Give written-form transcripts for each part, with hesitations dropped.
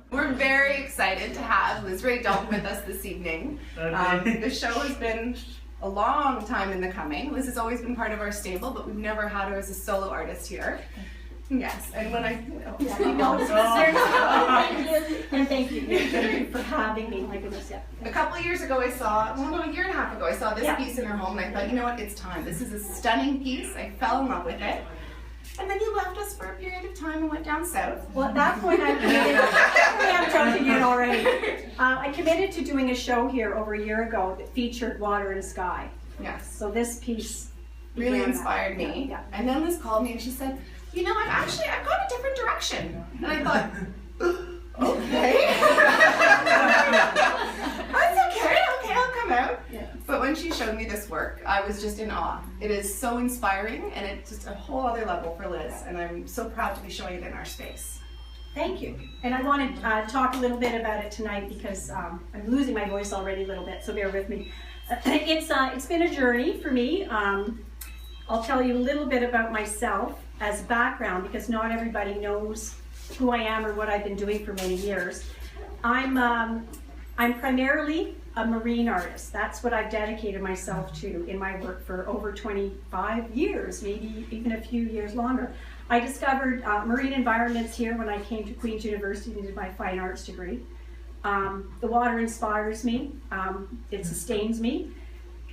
We're very excited to have Liz Ray Dalton with us this evening. The show has been a long time in the coming. Liz has always been part of our stable, but we've never had her as a solo artist here. Yes, and when I... And thank you for having me. My goodness, yeah. A couple of years ago a year and a half ago, I saw this piece in her home and I thought, you know what, it's time. This is a stunning piece. I fell in love with it. And then you left us for a period of time and went down south. Well, at that point I committed, I'm jumping in already. I committed to doing a show here over a year ago that featured water and sky. Yes. So this piece really inspired me. Yeah. And then Liz called me and she said, you know, I've gone a different direction. And I thought, okay. That's okay, I'll come out. Yeah. But when she showed me this work, I was just in awe. It is so inspiring and it's just a whole other level for Liz. And I'm so proud to be showing it in our space. Thank you. And I want to talk a little bit about it tonight because I'm losing my voice already a little bit, so bear with me. It's been a journey for me. I'll tell you a little bit about myself as background because not everybody knows who I am or what I've been doing for many years. I'm primarily a marine artist. That's what I've dedicated myself to in my work for over 25 years, maybe even a few years longer. I discovered marine environments here when I came to Queen's University and did my fine arts degree. The water inspires me, it sustains me.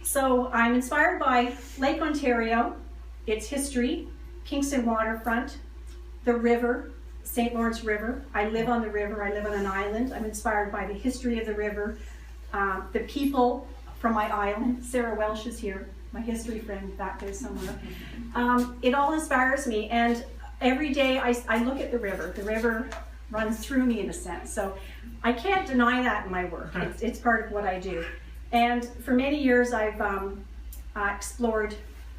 So I'm inspired by Lake Ontario, its history, Kingston waterfront, the river, St. Lawrence River. I live on the river, I live on an island. I'm inspired by the history of the river, the people from my island. Sarah Welsh is here, my history friend back there somewhere. It all inspires me, and every day I look at the river. The river runs through me in a sense, so I can't deny that in my work. It's part of what I do. And for many years I've explored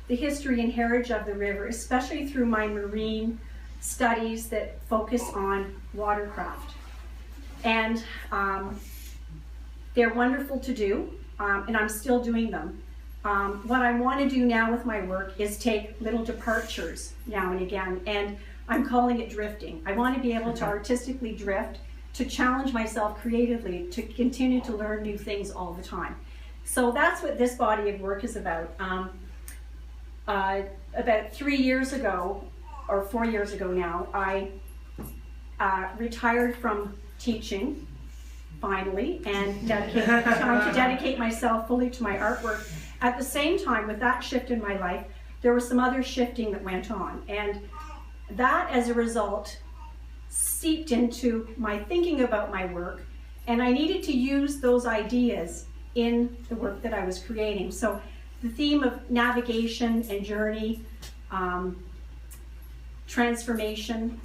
the history and heritage of the river, especially through my marine studies that focus on watercraft. And they're wonderful to do, and I'm still doing them. What I want to do now with my work is take little departures now and again, and I'm calling it drifting. I want to be able to artistically drift, to challenge myself creatively, to continue to learn new things all the time. So that's what this body of work is about. About 3 years ago, or 4 years ago now, I retired from teaching, finally, and time to dedicate myself fully to my artwork. At the same time, with that shift in my life, there was some other shifting that went on, and that, as a result, seeped into my thinking about my work, and I needed to use those ideas in the work that I was creating. So the theme of navigation and journey, transformation,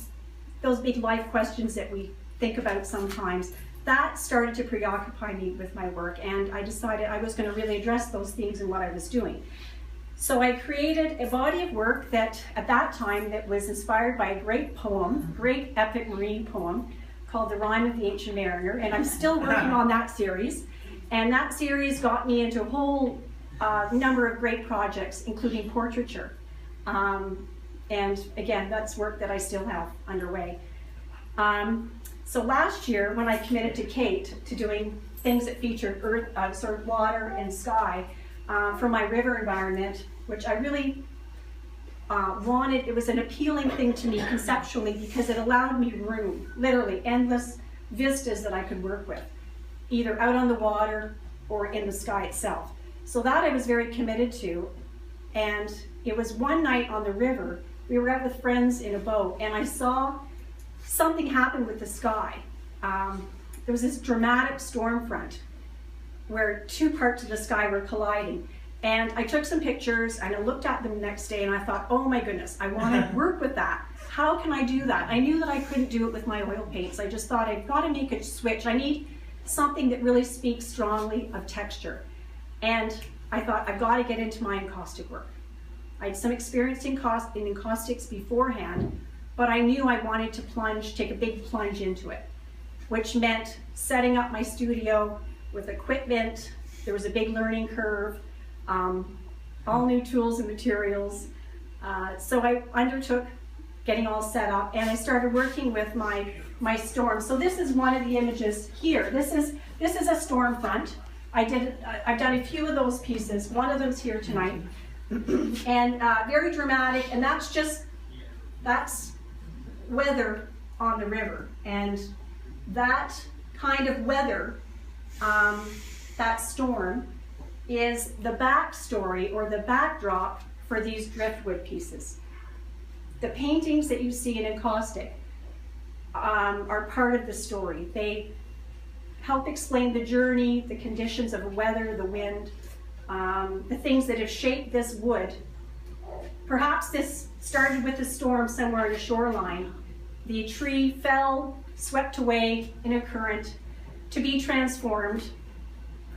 those big life questions that we think about sometimes, that started to preoccupy me with my work, and I decided I was going to really address those themes in what I was doing. So I created a body of work that, at that time, that was inspired by a great poem, great epic marine poem, called The Rime of the Ancient Mariner, and I'm still working on that series. And that series got me into a whole number of great projects, including portraiture. And again, that's work that I still have underway. So last year, when I committed to Kate to doing things that featured earth, sort of water and sky for my river environment, which I really wanted, it was an appealing thing to me conceptually because it allowed me room, literally endless vistas that I could work with, either out on the water or in the sky itself. So that I was very committed to, and it was one night on the river. We were out with friends in a boat, and I saw something happen with the sky. There was this dramatic storm front where two parts of the sky were colliding. And I took some pictures and I looked at them the next day and I thought, oh my goodness, I want to work with that. How can I do that? I knew that I couldn't do it with my oil paints. I just thought I've got to make a switch. I need something that really speaks strongly of texture. And I thought, I've got to get into my encaustic work. I had some experience in encaustics beforehand, but I knew I wanted to take a big plunge into it, which meant setting up my studio with equipment. There was a big learning curve, all new tools and materials. So I undertook getting all set up, and I started working with my storm. So this is one of the images here. This is a storm front. I've done a few of those pieces. One of them's here tonight, and very dramatic. And that's weather on the river, and that kind of weather, that storm, is the backstory or the backdrop for these driftwood pieces. The paintings that you see in encaustic are part of the story. They help explain the journey, the conditions of the weather, the wind, the things that have shaped this wood. Perhaps this started with a storm somewhere in a shoreline. The tree fell, swept away in a current, to be transformed.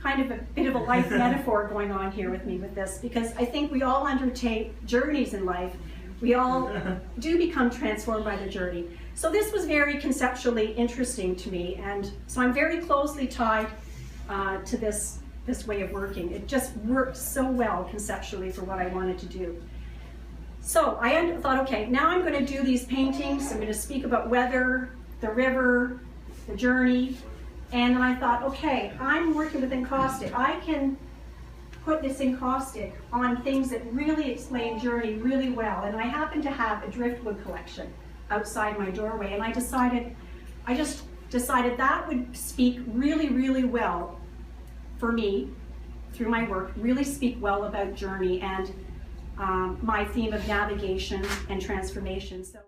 Kind of a bit of a life metaphor going on here with me with this, because I think we all undertake journeys in life. We all do become transformed by the journey. So this was very conceptually interesting to me, and so I'm very closely tied to this way of working. It just worked so well conceptually for what I wanted to do. So I thought, okay, now I'm going to do these paintings. I'm going to speak about weather, the river, the journey, and then I thought, okay, I'm working with encaustic. I can put this encaustic on things that really explain journey really well. And I happen to have a driftwood collection outside my doorway, and I just decided that would speak really, really well for me through my work, really speak well about journey and my theme of navigation and transformation. So.